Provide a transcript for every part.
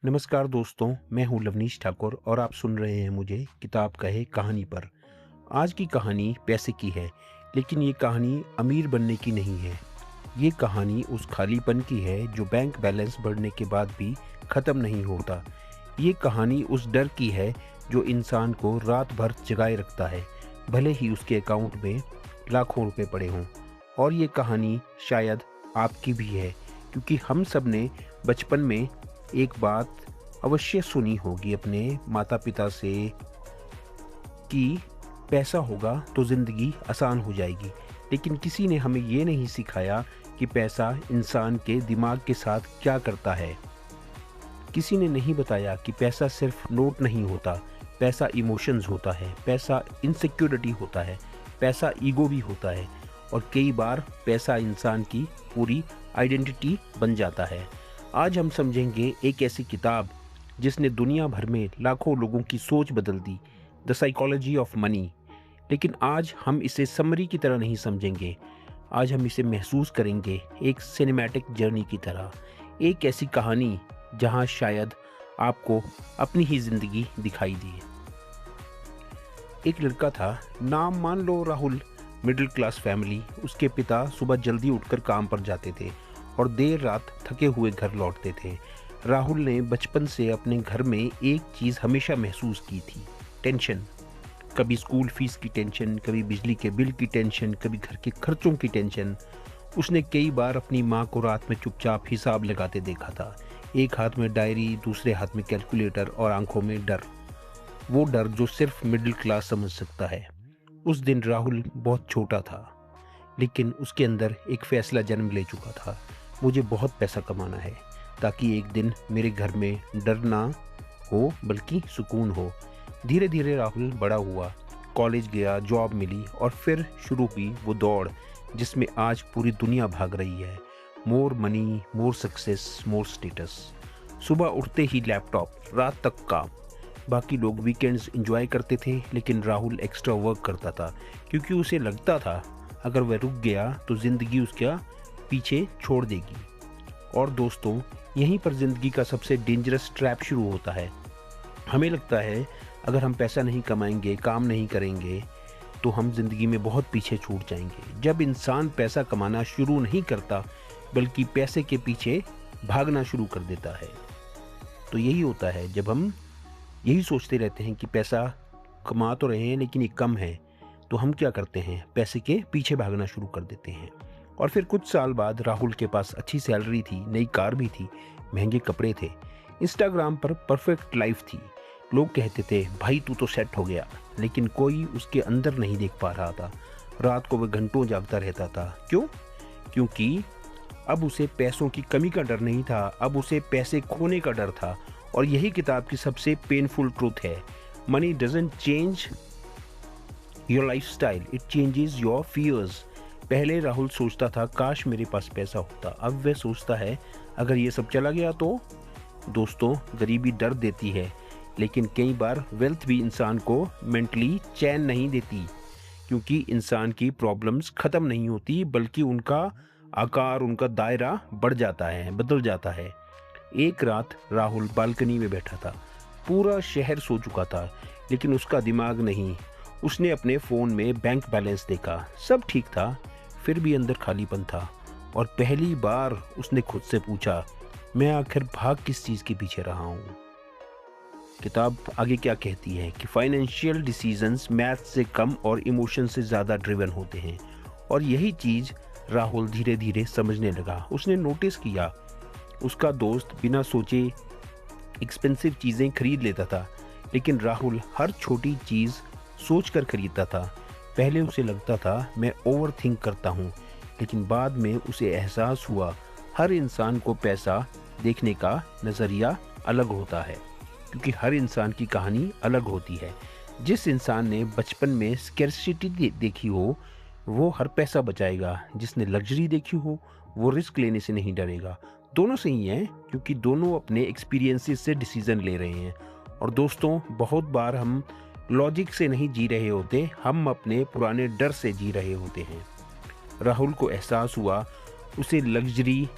नमस्कार दोस्तों, मैं हूँ लवनीश ठाकुर और आप सुन रहे हैं मुझे किताब कहे कहानी पर। आज की कहानी पैसे की है, लेकिन ये कहानी अमीर बनने की नहीं है। ये कहानी उस खालीपन की है जो बैंक बैलेंस बढ़ने के बाद भी ख़त्म नहीं होता। ये कहानी उस डर की है जो इंसान को रात भर जगाए रखता है, भले ही उसके अकाउंट में लाखों रुपए पड़े हों। और ये कहानी शायद आपकी भी है, क्योंकि हम सब ने बचपन में एक बात अवश्य सुनी होगी अपने माता-पिता से कि पैसा होगा तो ज़िंदगी आसान हो जाएगी। लेकिन किसी ने हमें ये नहीं सिखाया कि पैसा इंसान के दिमाग के साथ क्या करता है। किसी ने नहीं बताया कि पैसा सिर्फ नोट नहीं होता, पैसा इमोशंस होता है, पैसा इनसिक्योरिटी होता है, पैसा ईगो भी होता है और कई बार पैसा इंसान की पूरी आइडेंटिटी बन जाता है। आज हम समझेंगे एक ऐसी किताब जिसने दुनिया भर में लाखों लोगों की सोच बदल दी, द साइकोलॉजी ऑफ मनी। लेकिन आज हम इसे समरी की तरह नहीं समझेंगे। आज हम इसे महसूस करेंगे एक सिनेमैटिक जर्नी की तरह, एक ऐसी कहानी जहां शायद आपको अपनी ही ज़िंदगी दिखाई दी। एक लड़का था, नाम मान लो राहुल। Middle class family. उसके पिता सुबह जल्दी उठकर काम पर जाते थे और देर रात थके हुए घर लौटते थे। राहुल ने बचपन से अपने घर में एक चीज़ हमेशा महसूस की थी, टेंशन। कभी स्कूल फीस की टेंशन, कभी बिजली के बिल की टेंशन, कभी घर के खर्चों की टेंशन। उसने कई बार अपनी माँ को रात में चुपचाप हिसाब लगाते देखा था, एक हाथ में डायरी, दूसरे हाथ में कैलकुलेटर और आंखों में डर। वो डर जो सिर्फ मिडिल क्लास समझ सकता है। उस दिन राहुल बहुत छोटा था, लेकिन उसके अंदर एक फैसला जन्म ले चुका था। मुझे बहुत पैसा कमाना है ताकि एक दिन मेरे घर में डर ना हो बल्कि सुकून हो। धीरे धीरे राहुल बड़ा हुआ, कॉलेज गया, जॉब मिली और फिर शुरू हुई वो दौड़ जिसमें आज पूरी दुनिया भाग रही है। मोर मनी, मोर सक्सेस, मोर स्टेटस। सुबह उठते ही लैपटॉप, रात तक काम। बाकी लोग वीकेंड्स एंजॉय करते थे, लेकिन राहुल एक्स्ट्रा वर्क करता था क्योंकि उसे लगता था अगर वह रुक गया तो ज़िंदगी उसका पीछे छोड़ देगी। और दोस्तों, यहीं पर ज़िंदगी का सबसे डेंजरस ट्रैप शुरू होता है। हमें लगता है अगर हम पैसा नहीं कमाएंगे, काम नहीं करेंगे, तो हम ज़िंदगी में बहुत पीछे छूट जाएंगे। जब इंसान पैसा कमाना शुरू नहीं करता बल्कि पैसे के पीछे भागना शुरू कर देता है, तो यही होता है जब हम यही सोचते रहते हैं कि पैसा कमा तो रहे हैं लेकिन ये कम है, तो हम क्या करते हैं, पैसे के पीछे भागना शुरू कर देते हैं। और फिर कुछ साल बाद राहुल के पास अच्छी सैलरी थी, नई कार भी थी, महंगे कपड़े थे, इंस्टाग्राम पर परफेक्ट लाइफ थी। लोग कहते थे भाई तू तो सेट हो गया, लेकिन कोई उसके अंदर नहीं देख पा रहा था। रात को वह घंटों जागता रहता था। क्यों? क्योंकि अब उसे पैसों की कमी का डर नहीं था, अब उसे पैसे खोने का डर था। और यही किताब की सबसे पेनफुल ट्रूथ है, money doesn't change your lifestyle, it changes your fears. पहले राहुल सोचता था काश मेरे पास पैसा होता, अब वह सोचता है अगर ये सब चला गया तो। दोस्तों, गरीबी डर देती है, लेकिन कई बार वेल्थ भी इंसान को मेंटली चैन नहीं देती, क्योंकि इंसान की प्रॉब्लम्स ख़त्म नहीं होती बल्कि उनका आकार, उनका दायरा बढ़ जाता है, बदल जाता है। एक रात राहुल बालकनी में बैठा था। पूरा शहर सो चुका था, लेकिन उसका दिमाग नहीं। उसने अपने फ़ोन में बैंक बैलेंस देखा, सब ठीक था, फिर भी अंदर खालीपन था। और पहली बार उसने खुद से पूछा, मैं आखिर भाग किस चीज़ के पीछे रहा हूँ। किताब आगे क्या कहती है कि फाइनेंशियल डिसीजंस मैथ से कम और इमोशन से ज़्यादा ड्रिवन होते हैं। और यही चीज़ राहुल धीरे धीरे समझने लगा। उसने नोटिस किया उसका दोस्त बिना सोचे एक्सपेंसिव चीज़ें खरीद लेता था, लेकिन राहुल हर छोटी चीज़ सोचकर खरीदता था। पहले उसे लगता था मैं ओवर थिंक करता हूँ, लेकिन बाद में उसे एहसास हुआ हर इंसान को पैसा देखने का नज़रिया अलग होता है, क्योंकि हर इंसान की कहानी अलग होती है। जिस इंसान ने बचपन में स्कैर्सिटी देखी हो वो हर पैसा बचाएगा, जिसने लग्जरी देखी हो वो रिस्क लेने से नहीं डरेगा। दोनों सही हैं, क्योंकि दोनों अपने एक्सपीरियंसेस से डिसीज़न ले रहे हैं। और दोस्तों, बहुत बार हम लॉजिक से नहीं जी रहे होते, हम अपने पुराने डर से जी रहे होते हैं। राहुल को एहसास हुआ उसे लग्जरी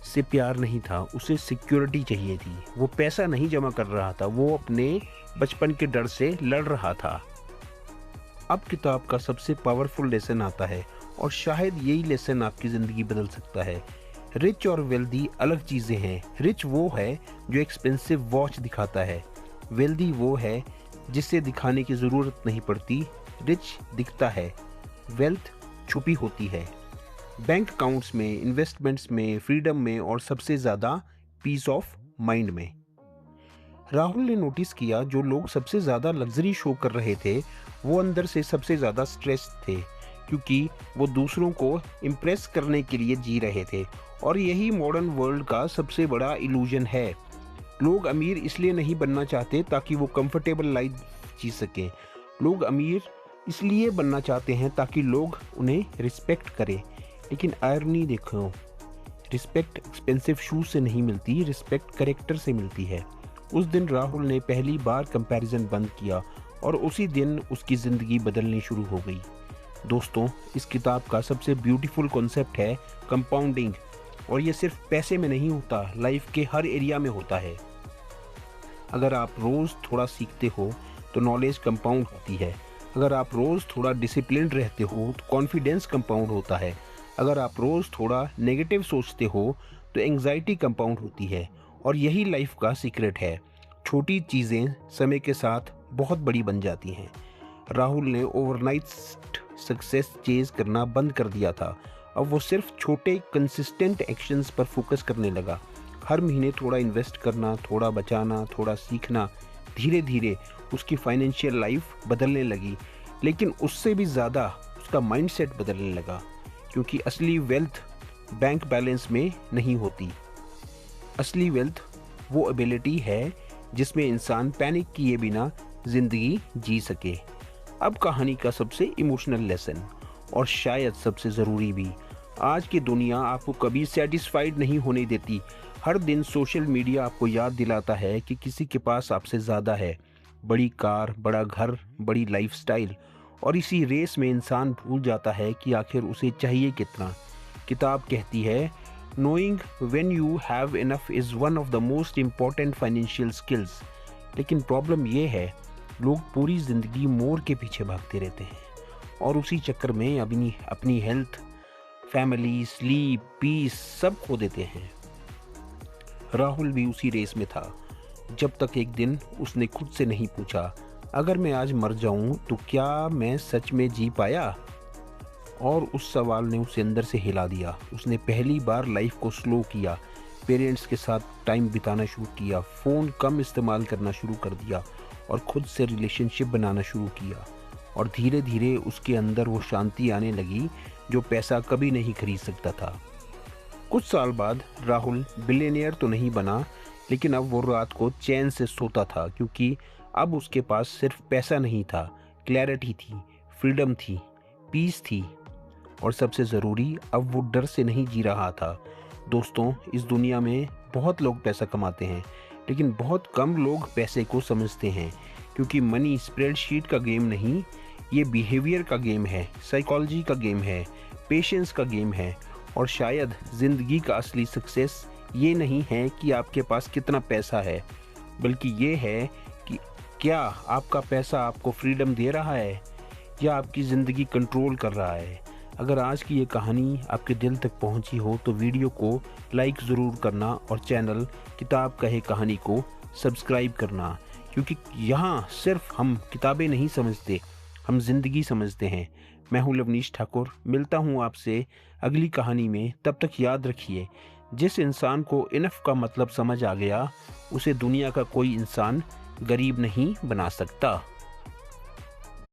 से प्यार नहीं था, उसे सिक्योरिटी चाहिए थी। वो पैसा नहीं जमा कर रहा था, वो अपने बचपन के डर से लड़ रहा था। अब किताब का सबसे पावरफुल लेसन आता है और शायद यही लेसन आपकी ज़िंदगी बदल सकता है। रिच और वेल्दी अलग चीज़ें हैं। रिच वो है जो एक्सपेंसिव वॉच दिखाता है, वेल्दी वो है जिसे दिखाने की ज़रूरत नहीं पड़ती। रिच दिखता है, वेल्थ छुपी होती है। बैंक अकाउंट्स में, इन्वेस्टमेंट्स में, फ्रीडम में और सबसे ज़्यादा पीस ऑफ माइंड में। राहुल ने नोटिस किया जो लोग सबसे ज़्यादा लग्जरी शो कर रहे थे वो अंदर से सबसे ज़्यादा स्ट्रेस थे, क्योंकि वो दूसरों को इम्प्रेस करने के लिए जी रहे थे। और यही मॉडर्न वर्ल्ड का सबसे बड़ा इल्यूजन है। लोग अमीर इसलिए नहीं बनना चाहते ताकि वो कंफर्टेबल लाइफ जी सकें। लोग अमीर इसलिए बनना चाहते हैं ताकि लोग उन्हें रिस्पेक्ट करें। लेकिन आयरनी देखो, रिस्पेक्ट एक्सपेंसिव शूज से नहीं मिलती, रिस्पेक्ट कैरेक्टर से मिलती है। उस दिन राहुल ने पहली बार कंपैरिजन बंद किया और उसी दिन उसकी ज़िंदगी बदलनी शुरू हो गई। दोस्तों, इस किताब का सबसे ब्यूटीफुल कॉन्सेप्ट है कंपाउंडिंग। और ये सिर्फ पैसे में नहीं होता, लाइफ के हर एरिया में होता है। अगर आप रोज़ थोड़ा सीखते हो तो नॉलेज कंपाउंड होती है। अगर आप रोज़ थोड़ा डिसिप्लिन रहते हो तो कॉन्फिडेंस कंपाउंड होता है। अगर आप रोज़ थोड़ा नेगेटिव सोचते हो तो एंग्जाइटी कंपाउंड होती है। और यही लाइफ का सीक्रेट है। छोटी चीज़ें समय के साथ बहुत बड़ी बन जाती हैं। राहुल ने ओवरनाइट सक्सेस चेज करना बंद कर दिया था। अब वो सिर्फ छोटे कंसिस्टेंट एक्शंस पर फोकस करने लगा। हर महीने थोड़ा इन्वेस्ट करना, थोड़ा बचाना, थोड़ा सीखना। धीरे धीरे उसकी फाइनेंशियल लाइफ बदलने लगी। लेकिन उससे भी ज़्यादा उसका माइंडसेट बदलने लगा, क्योंकि असली वेल्थ बैंक बैलेंस में नहीं होती। असली वेल्थ वो एबिलिटी है जिसमें इंसान पैनिक किए बिना ज़िंदगी जी सके। अब कहानी का सबसे इमोशनल लेसन और शायद सबसे ज़रूरी भी। आज की दुनिया आपको कभी सेटिस्फाइड नहीं होने देती। हर दिन सोशल मीडिया आपको याद दिलाता है कि किसी के पास आपसे ज़्यादा है, बड़ी कार, बड़ा घर, बड़ी लाइफस्टाइल। और इसी रेस में इंसान भूल जाता है कि आखिर उसे चाहिए कितना। किताब कहती है, knowing when you have enough is one of the most important financial skills. लेकिन प्रॉब्लम ये है, लोग पूरी ज़िंदगी मोर के पीछे भागते रहते हैं और उसी चक्कर में अपनी हेल्थ, फैमिली, स्लीप, पीस सब खो देते हैं। राहुल भी उसी रेस में था, जब तक एक दिन उसने खुद से नहीं पूछा, अगर मैं आज मर जाऊं तो क्या मैं सच में जी पाया? और उस सवाल ने उसे अंदर से हिला दिया। उसने पहली बार लाइफ को स्लो किया, पेरेंट्स के साथ टाइम बिताना शुरू किया, फ़ोन कम इस्तेमाल करना शुरू कर दिया और खुद से रिलेशनशिप बनाना शुरू किया। और धीरे धीरे उसके अंदर वो शांति आने लगी जो पैसा कभी नहीं खरीद सकता था। कुछ साल बाद राहुल बिलियनियर तो नहीं बना, लेकिन अब वो रात को चैन से सोता था, क्योंकि अब उसके पास सिर्फ पैसा नहीं था, क्लैरिटी थी, फ्रीडम थी, पीस थी। और सबसे ज़रूरी, अब वो डर से नहीं जी रहा था। दोस्तों, इस दुनिया में बहुत लोग पैसा कमाते हैं, लेकिन बहुत कम लोग पैसे को समझते हैं, क्योंकि मनी स्प्रेडशीट का गेम नहीं, ये बिहेवियर का गेम है, साइकोलॉजी का गेम है, पेशेंस का गेम है। और शायद ज़िंदगी का असली सक्सेस ये नहीं है कि आपके पास कितना पैसा है, बल्कि ये है कि क्या आपका पैसा आपको फ्रीडम दे रहा है या आपकी ज़िंदगी कंट्रोल कर रहा है। अगर आज की ये कहानी आपके दिल तक पहुंची हो तो वीडियो को लाइक ज़रूर करना और चैनल किताब कहे कहानी को सब्सक्राइब करना, क्योंकि यहाँ सिर्फ हम किताबें नहीं समझते, हम जिंदगी समझते हैं। मैं हूँ लवनीश ठाकुर, मिलता हूँ आपसे अगली कहानी में। तब तक याद रखिए, जिस इंसान को इनफ का मतलब समझ आ गया, उसे दुनिया का कोई इंसान गरीब नहीं बना सकता।